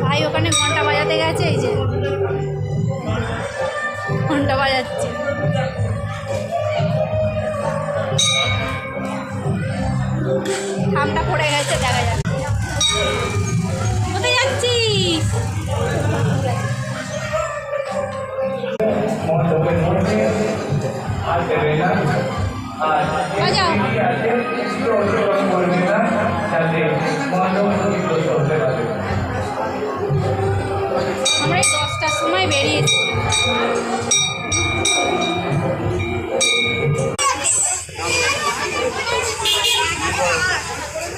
ভাই ওখানে ঘন্টা বাজাতে গেছে, এই যে ঘন্টা বাজাচ্ছে। ঠান্ডা পড়ে গেছে, দেখা যাচ্ছে। কোথায় যাচ্ছিস? বাজাও। আমরা এই 10টার সময় বেরিয়েছি।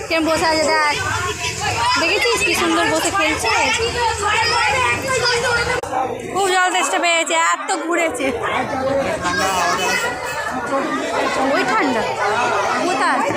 কেমন বসে আছে দেখ, দেখেছিস কি সুন্দর বসে খেলছে। খুব জল তেষ্টা পেয়েছে, এত ঘুরেছে। ওই ঠান্ডা কোথায়?